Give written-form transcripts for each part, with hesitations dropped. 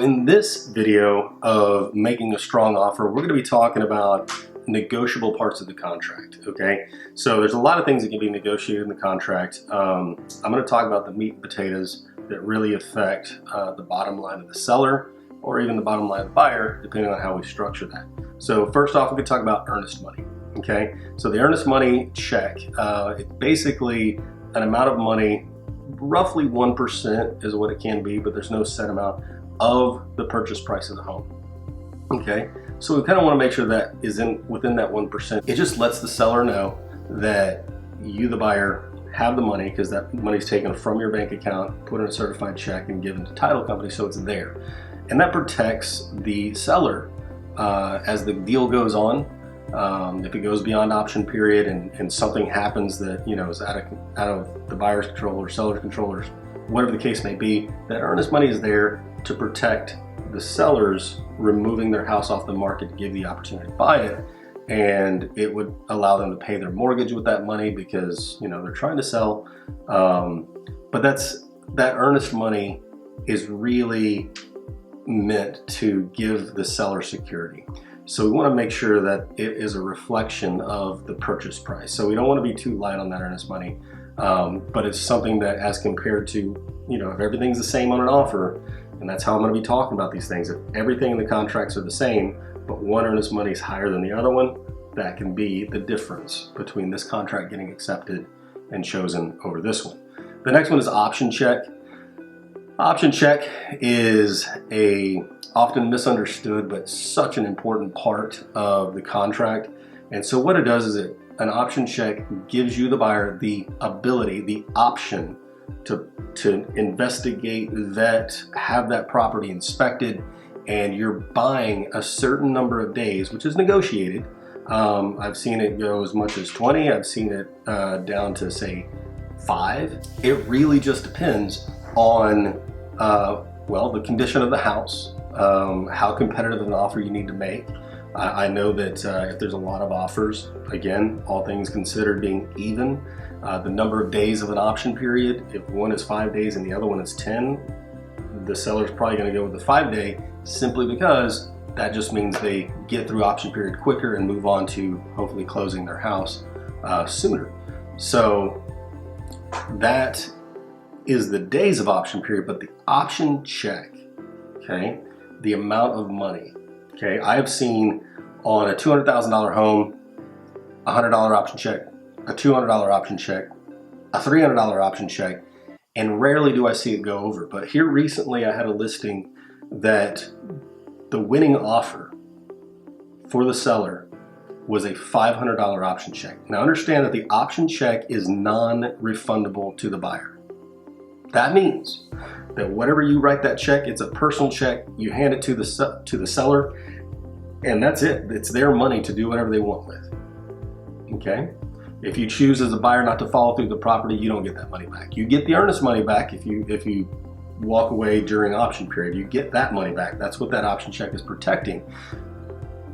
in this video of making a strong offer, we're going to be talking about negotiable parts of the contract, okay? So there's a lot of things that can be negotiated in the contract. I'm going to talk about the meat and potatoes that really affect the bottom line of the seller or even the bottom line of the buyer, depending on how we structure that. So first off, we could talk about earnest money, okay? So the earnest money check, it's basically an amount of money, roughly 1% is what it can be, but there's no set amount of the purchase price of the home. Okay, so we kind of want to make sure that is within that 1%. It just lets the seller know that you, the buyer, have the money because that money's taken from your bank account, put in a certified check, and given to the title company, so it's there. And that protects the seller as the deal goes on. If it goes beyond option period and something happens that is out of the buyer's control or seller's control or whatever the case may be, that earnest money is there to protect the sellers removing their house off the market to give the opportunity to buy it, and it would allow them to pay their mortgage with that money because they're trying to sell. But that earnest money is really meant to give the seller security. So we want to make sure that it is a reflection of the purchase price. So we don't want to be too light on that earnest money, but it's something that, as compared to, if everything's the same on an offer, and that's how I'm going to be talking about these things, if everything in the contracts are the same, but one earnest money is higher than the other one, that can be the difference between this contract getting accepted and chosen over this one. The next one is option check. Option check is a often misunderstood but such an important part of the contract. And so what it does is an option check gives you, the buyer, the ability, the option to investigate, vet, have that property inspected, and you're buying a certain number of days, which is negotiated. I've seen it go as much as 20. I've seen it down to, say, 5. It really just depends on the condition of the house, how competitive of an offer you need to make. I know that if there's a lot of offers, again, all things considered being even, the number of days of an option period, if one is 5 days and the other one is 10, the seller's probably going to go with the 5-day simply because that just means they get through option period quicker and move on to hopefully closing their house sooner. So that is the days of option period, but the option check, okay, the amount of money, okay, I have seen on a $200,000 home, a $100 option check, a $200 option check, a $300 option check, and rarely do I see it go over. But here recently I had a listing that the winning offer for the seller was a $500 option check. Now understand that the option check is non-refundable to the buyer. That means that whatever you write that check, it's a personal check, you hand it to the seller, and that's it. It's their money to do whatever they want with, okay? If you choose as a buyer not to follow through the property, you don't get that money back. You get the earnest money back if you walk away during option period. You get that money back. That's what that option check is protecting,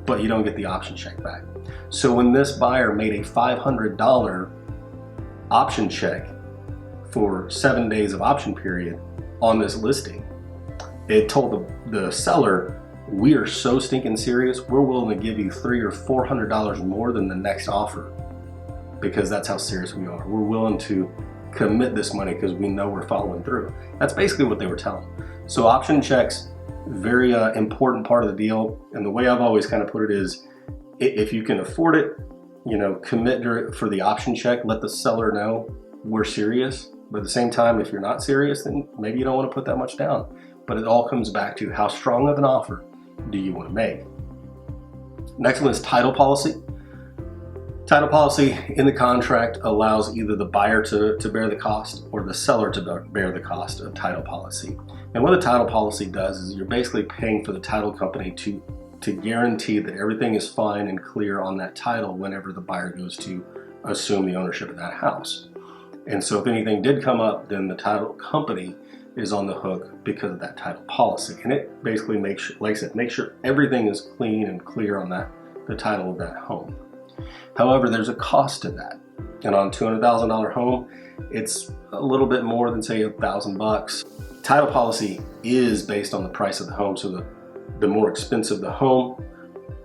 but you don't get the option check back. So when this buyer made a $500 option check for 7 days of option period on this listing, it told the seller, we are so stinking serious, we're willing to give you $300 or $400 more than the next offer because that's how serious we are. We're willing to commit this money because we know we're following through. That's basically what they were telling. So option checks, very important part of the deal. And the way I've always kind of put it is, if you can afford it, commit for the option check, let the seller know we're serious. But at the same time, if you're not serious, then maybe you don't want to put that much down. But it all comes back to how strong of an offer do you want to make. Next one is title policy. Title policy in the contract allows either the buyer to bear the cost or the seller to bear the cost of title policy. And what a title policy does is you're basically paying for the title company to guarantee that everything is fine and clear on that title whenever the buyer goes to assume the ownership of that house. And so if anything did come up, then the title company is on the hook because of that title policy. And it basically makes sure, like I said, make sure everything is clean and clear on the title of that home. However, there's a cost to that. And on a $200,000 home, it's a little bit more than, say, $1,000. title policy is based on the price of the home, so the more expensive the home,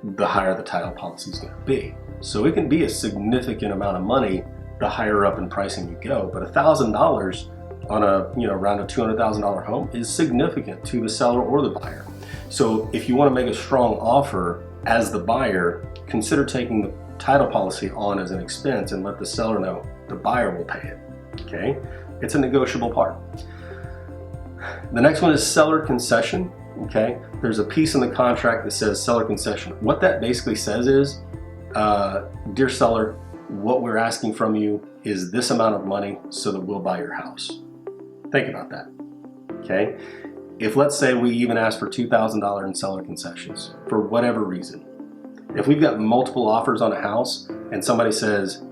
the higher the title policy is going to be. So it can be a significant amount of money the higher up in pricing you go, but $1,000 on a around a $200,000 home is significant to the seller or the buyer. So if you want to make a strong offer as the buyer, consider taking the title policy on as an expense and let the seller know the buyer will pay it. Okay, it's a negotiable part. The next one is seller concession. Okay, there's a piece in the contract that says seller concession. What that basically says is, dear seller, what we're asking from you is this amount of money so that we'll buy your house. Think about that. Okay, if let's say we even ask for $2,000 in seller concessions for whatever reason, if we've got multiple offers on a house and somebody says,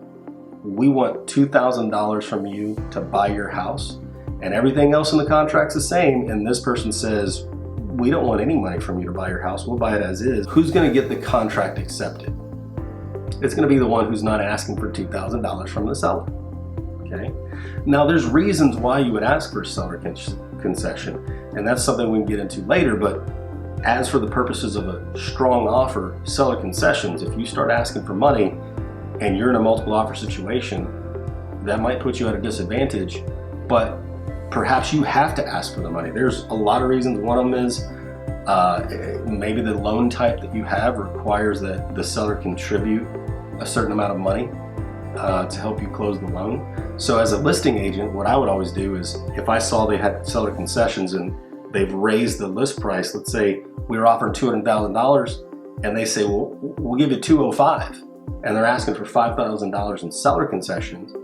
we want $2,000 from you to buy your house, and everything else in the contract's the same, and this person says, we don't want any money from you to buy your house, we'll buy it as is, who's going to get the contract accepted? It's going to be the one who's not asking for $2,000 from the seller. Okay. Now there's reasons why you would ask for a seller concession, and that's something we can get into later, but as for the purposes of a strong offer, seller concessions, if you start asking for money and you're in a multiple offer situation, that might put you at a disadvantage, but perhaps you have to ask for the money. There's a lot of reasons. One of them is maybe the loan type that you have requires that the seller contribute a certain amount of money to help you close the loan. So as a listing agent, what I would always do is if I saw they had seller concessions and they've raised the list price, let's say we were offering $200,000 and they say, well, we'll give you $205,000, and they're asking for $5,000 in seller concessions.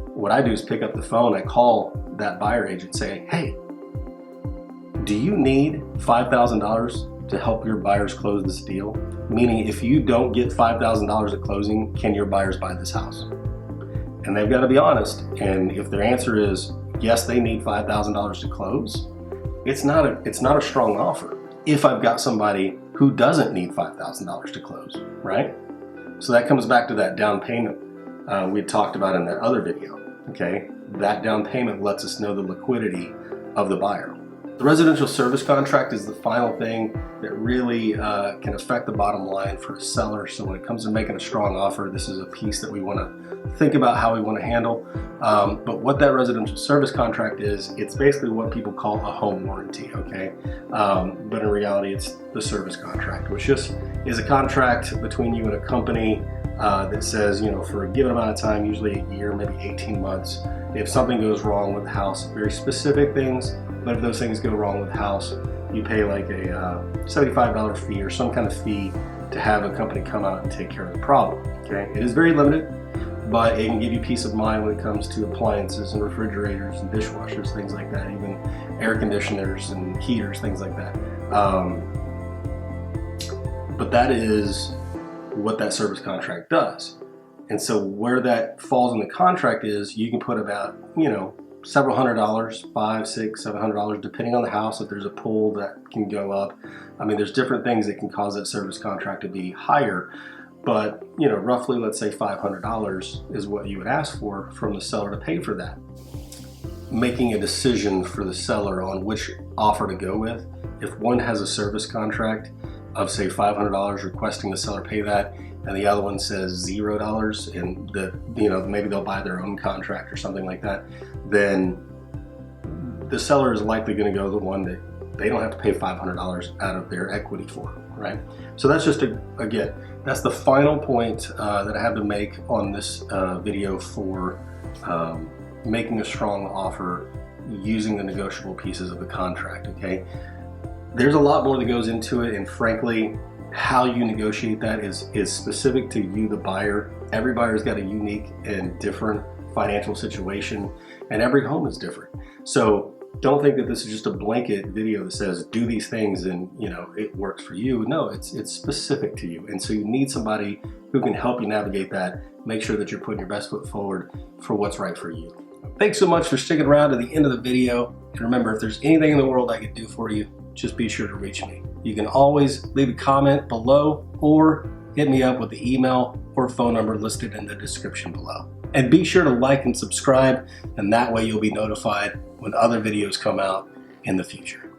What I do is pick up the phone, I call that buyer agent, say, hey, do you need $5,000 to help your buyers close this deal? Meaning, if you don't get $5,000 at closing, can your buyers buy this house? And they've got to be honest. And if their answer is yes, they need $5,000 to close, it's not a strong offer. If I've got somebody who doesn't need $5,000 to close, right? So that comes back to that down payment we had talked about in that other video. Okay, that down payment lets us know the liquidity of the buyer. The residential service contract is the final thing that really can affect the bottom line for a seller. So when it comes to making a strong offer, this is a piece that we want to think about how we want to handle. But what that residential service contract is, it's basically what people call a home warranty, okay? But in reality, it's the service contract, which just is a contract between you and a company that says, for a given amount of time, usually a year, maybe 18 months, if something goes wrong with the house, very specific things, but if those things go wrong with the house, you pay like a $75 fee or some kind of fee to have a company come out and take care of the problem, okay? It is very limited, but it can give you peace of mind when it comes to appliances and refrigerators and dishwashers, things like that, even air conditioners and heaters, things like that. But that is what that service contract does. And so where that falls in the contract is you can put about, several $100s, $500, $600, $700, depending on the house. If there's a pool, that can go up. I mean, there's different things that can cause that service contract to be higher. But, roughly, let's say $500 is what you would ask for from the seller to pay for that. Making a decision for the seller on which offer to go with. If one has a service contract of say $500 requesting the seller pay that, and the other one says $0 and maybe they'll buy their own contract or something like that, then the seller is likely going to go the one that they don't have to pay $500 out of their equity for, right? So that's just again, that's the final point that I have to make on this video for making a strong offer using the negotiable pieces of the contract, okay? There's a lot more that goes into it, and frankly, how you negotiate that is specific to you, the buyer. Every buyer's got a unique and different financial situation, and every home is different. So don't think that this is just a blanket video that says do these things and it works for you. No, it's specific to you, and so you need somebody who can help you navigate that. Make sure that you're putting your best foot forward for what's right for you. Thanks so much for sticking around to the end of the video, and remember, if there's anything in the world I could do for you, just be sure to reach me. You can always leave a comment below or hit me up with the email or phone number listed in the description below. And be sure to like and subscribe, and that way you'll be notified when other videos come out in the future.